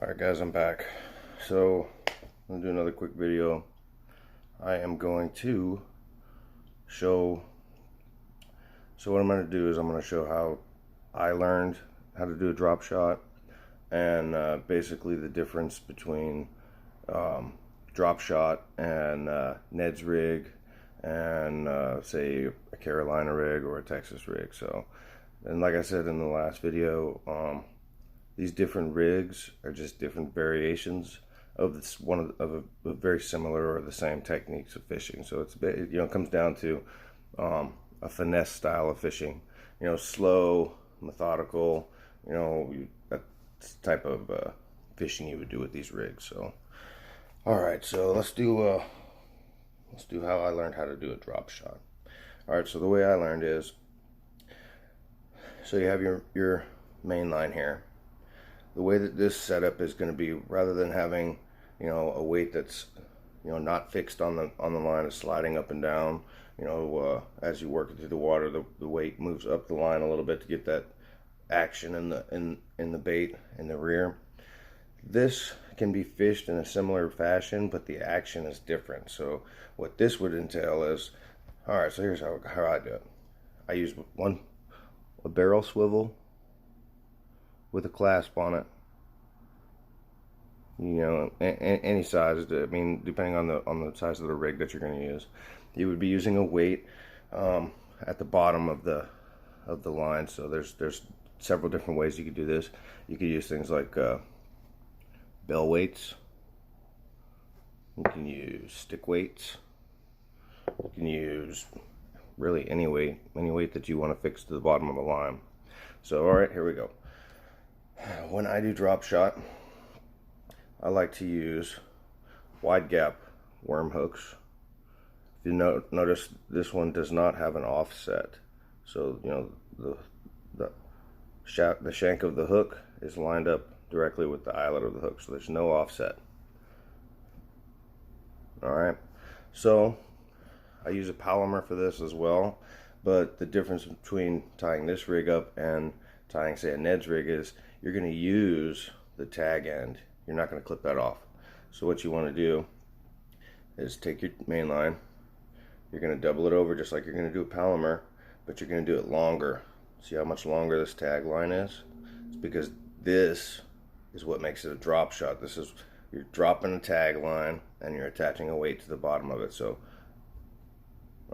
Alright guys, I'm back. So, I'm going to do another quick video. I am going to show, what I'm going to do is I'm going to show how I learned how to do a drop shot, and basically the difference between drop shot and Ned's rig and say a Carolina rig or a Texas rig. So, and like I said in the last video, these different rigs are just different variations of this a very similar or the same techniques of fishing. So it's, it comes down to a finesse style of fishing. Slow, methodical. That's the type of fishing you would do with these rigs. So, all right. So let's do how I learned how to do a drop shot. All right. So the way I learned is, so you have your main line here. The way that this setup is going to be, rather than having, a weight that's, not fixed on the line, is sliding up and down. As you work it through the water, the weight moves up the line a little bit to get that action in the bait in the rear. This can be fished in a similar fashion, but the action is different. So what this would entail is, all right. So here's how I do it. I use a barrel swivel with a clasp on it. Any size. I mean, depending on the size of the rig that you're going to use, you would be using a weight at the bottom of the line. So there's several different ways you could do this. You could use things like bell weights. You can use stick weights. You can use really any weight that you want to fix to the bottom of the line. So all right, here we go. When I do drop shot, I like to use wide gap worm hooks. If you notice, this one does not have an offset. So the shank of the hook is lined up directly with the eyelet of the hook, so there's no offset. Alright, so I use a Palomar for this as well, but the difference between tying this rig up and tying, say, a Ned's rig is you're going to use the tag end. You're not going to clip that off. So what you want to do is take your main line, you're going to double it over just like you're going to do a Palomar, but you're going to do it longer. See how much longer this tag line is? It's because this is what makes it a drop shot. This is, you're dropping a tag line and you're attaching a weight to the bottom of it. So,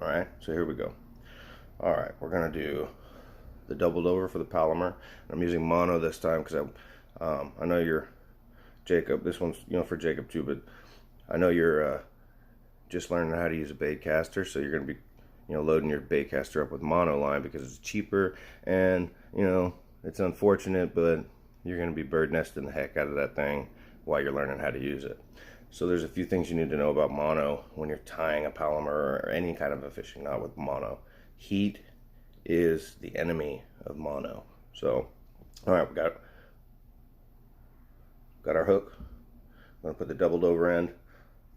alright, so here we go. Alright, we're going to do the doubled over for the Palomar. I'm using mono this time because I know you're Jacob. This one's for Jacob too, but I know you're just learning how to use a bait caster, so you're going to be loading your bait caster up with mono line because it's cheaper, and it's unfortunate, but you're going to be bird nesting the heck out of that thing while you're learning how to use it. So there's a few things you need to know about mono when you're tying a Palomar or any kind of a fishing knot with mono. Heat is the enemy of mono. So, all right, we got our hook. I'm going to put the doubled over end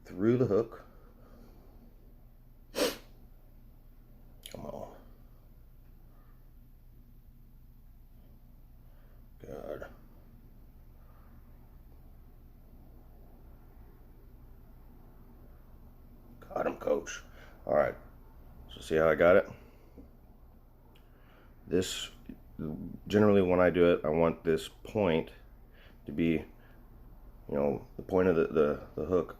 through the hook. Come on. Good. Got him, coach. All right. So see how I got it? This, generally when I do it, I want this point to be, the point of the hook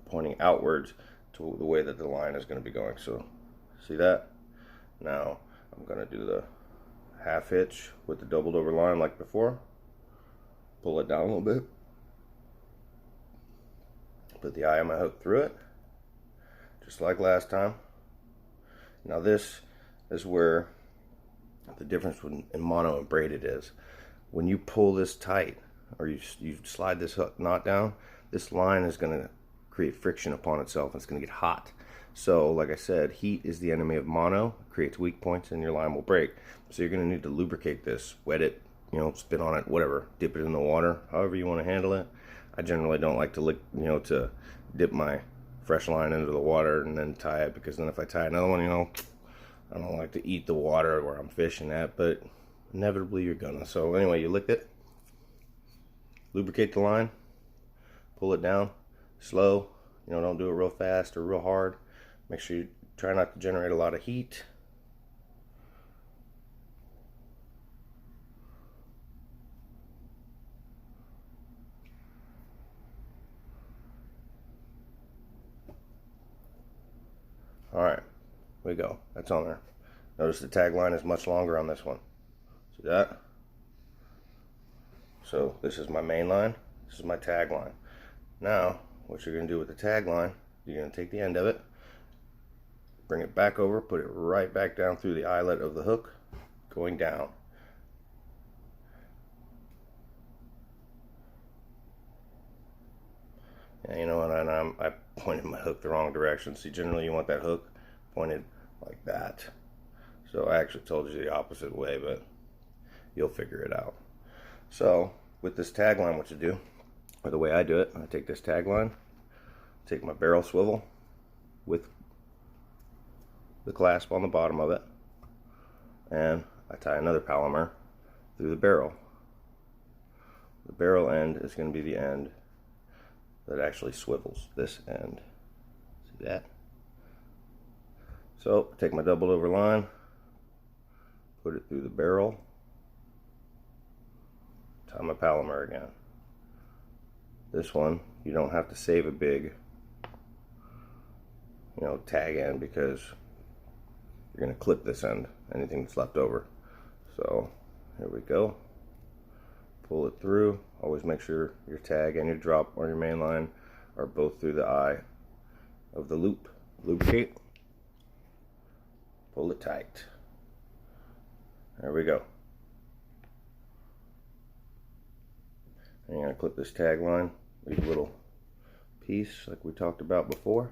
pointing outwards to the way that the line is going to be going. So see that? Now I'm going to do the half hitch with the doubled over line like before. Pull it down a little bit. Put the eye of my hook through it, just like last time. Now this is where the difference in mono and braided is. When you pull this tight, or you slide this hook knot down, this line is going to create friction upon itself, and it's going to get hot. So like I said, heat is the enemy of mono. It creates weak points and your line will break. So you're going to need to lubricate this, wet it, spit on it, whatever, dip it in the water, however you want to handle it. I generally don't like to to dip my fresh line into the water and then tie it, because then if I tie another one, I don't like to eat the water where I'm fishing at, but inevitably you're gonna. So anyway, you lick it, lubricate the line, pull it down slow, don't do it real fast or real hard. Make sure you try not to generate a lot of heat. Alright, we go. That's on there. Notice the tag line is much longer on this one. See that? So this is my main line. This is my tag line. Now, what you're going to do with the tag line, you're going to take the end of it, bring it back over, put it right back down through the eyelet of the hook, going down. And you know what, I pointed my hook the wrong direction. See, generally you want that hook pointed like that. So I actually told you the opposite way, but you'll figure it out. So with this tag line, what you do, or the way I do it, I take this tag line, take my barrel swivel with the clasp on the bottom of it, and I tie another Palomar through the barrel. The barrel end is going to be the end that actually swivels, this end. See that? So take my doubled over line, put it through the barrel, tie my Palomar again. This one, you don't have to save a big, tag end, because you're going to clip this end, anything that's left over. So here we go. Pull it through. Always make sure your tag and your drop or your main line are both through the eye of the loop. Lubricate. Pull it tight. There we go. And you're going to clip this tag line, leave a little piece like we talked about before.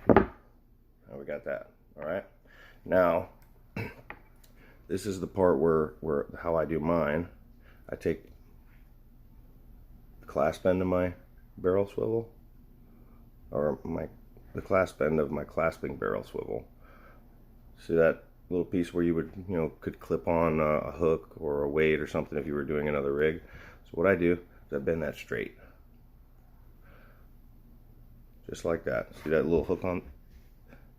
Now we got that. Alright. Now, this is the part where how I do mine. I take the clasp end of my barrel swivel, or the clasp end of my clasping barrel swivel. See that little piece where you would, could clip on a hook or a weight or something if you were doing another rig. So what I do is I bend that straight. Just like that. See that little hook on,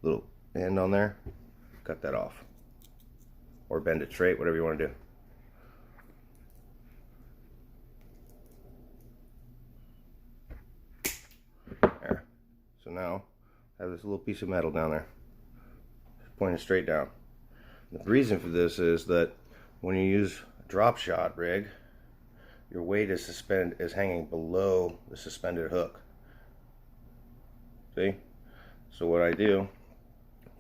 little end on there? Cut that off. Or bend it straight, whatever you want to do. There. So now I have this little piece of metal down there, pointing straight down. The reason for this is that when you use a drop shot rig, your weight is hanging below the suspended hook. See? So what I do,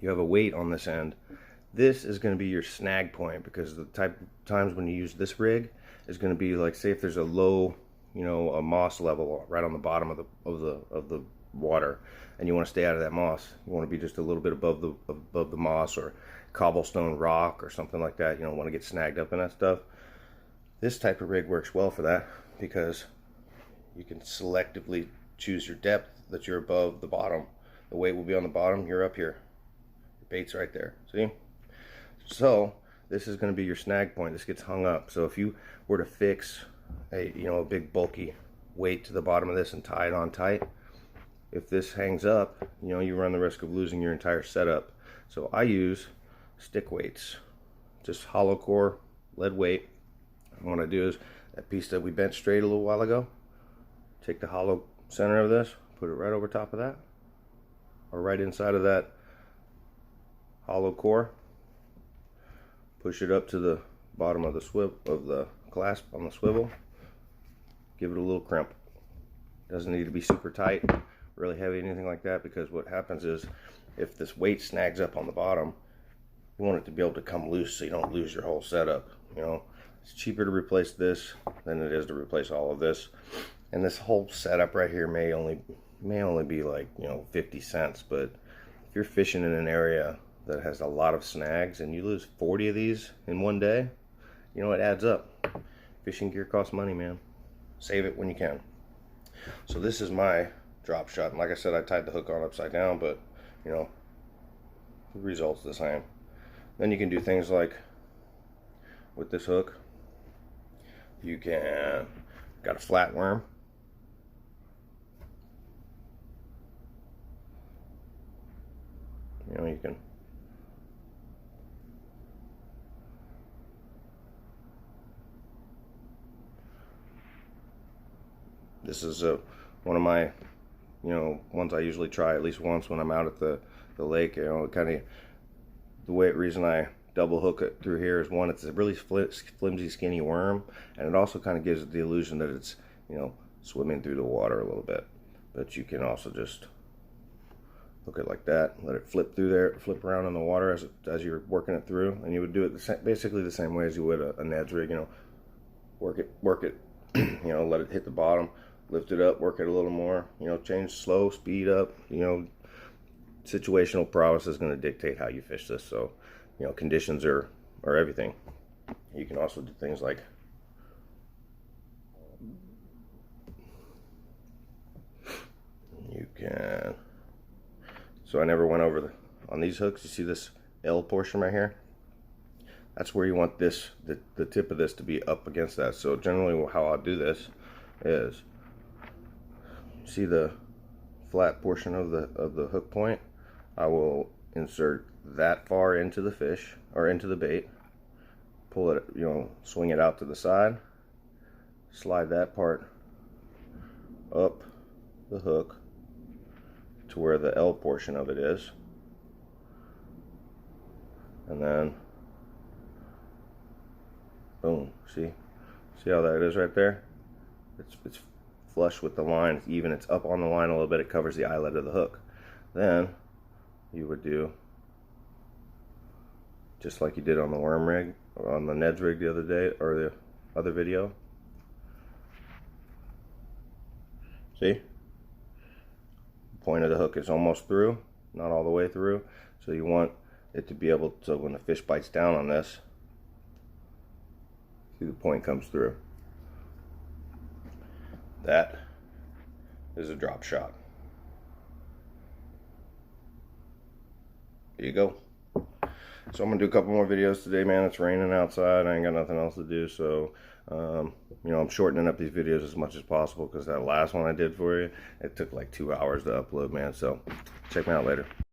you have a weight on this end. This is going to be your snag point, because the type of times when you use this rig is going to be like, say if there's a low, a moss level right on the bottom of the water, and you want to stay out of that moss. You want to be just a little bit above the moss or cobblestone rock or something like that. You don't want to get snagged up in that stuff. This type of rig works well for that, because you can selectively choose your depth that you're above the bottom. The weight will be on the bottom, you're up here. Your bait's right there. See? So this is going to be your snag point. This gets hung up. So if you were to fix a big bulky weight to the bottom of this and tie it on tight, if this hangs up, you run the risk of losing your entire setup. So I use stick weights, just hollow core lead weight. And what I do is that piece that we bent straight a little while ago, take the hollow center of this, put it right over top of that, or right inside of that hollow core. Push it up to the bottom of the clasp on the swivel. Give it a little crimp. Doesn't need to be super tight, really heavy, anything like that, because what happens is if this weight snags up on the bottom, you want it to be able to come loose so you don't lose your whole setup. It's cheaper to replace this than it is to replace all of this. And this whole setup right here may only be like 50 cents, but if you're fishing in an area that has a lot of snags and you lose 40 of these in one day, it adds up. Fishing gear costs money, man. Save it when you can. So this is my drop shot, and like I said, I tied the hook on upside down, but the result's the same. Then you can do things like with this hook. You can, got a flat worm. You know, you can this is one of my, ones I usually try at least once when I'm out at the lake. You know, kind of the reason I double hook it through here is, one, it's a really flimsy, skinny worm, and it also kind of gives it the illusion that it's, swimming through the water a little bit. But you can also just hook it like that, let it flip through there, flip around in the water as you're working it through, and you would do it basically the same way as you would a Ned's rig. Work it, let it hit the bottom, lift it up, work it a little more, change slow, speed up, situational prowess is going to dictate how you fish this. So, conditions are everything. You can also do things like so I never went over on these hooks. You see this L portion right here? That's where you want this, the tip of this to be up against that. So generally how I'll do this is, see the flat portion of the hook point? I will insert that far into the fish, or into the bait, pull it, swing it out to the side, slide that part up the hook to where the L portion of it is, and then boom, see how that is right there? It's flush with the line, it's even, it's up on the line a little bit, it covers the eyelet of the hook. Then you would do just like you did on the worm rig, or on the Ned's rig the other day, or the other video. See? The point of the hook is almost through, not all the way through. So you want it to be able to, so when the fish bites down on this, see, the point comes through. That is a drop shot. There you go. So I'm gonna do a couple more videos today, man. It's raining outside. I ain't got nothing else to do, so I'm shortening up these videos as much as possible, because that last one I did for you, it took like 2 hours to upload, man. So check me out later.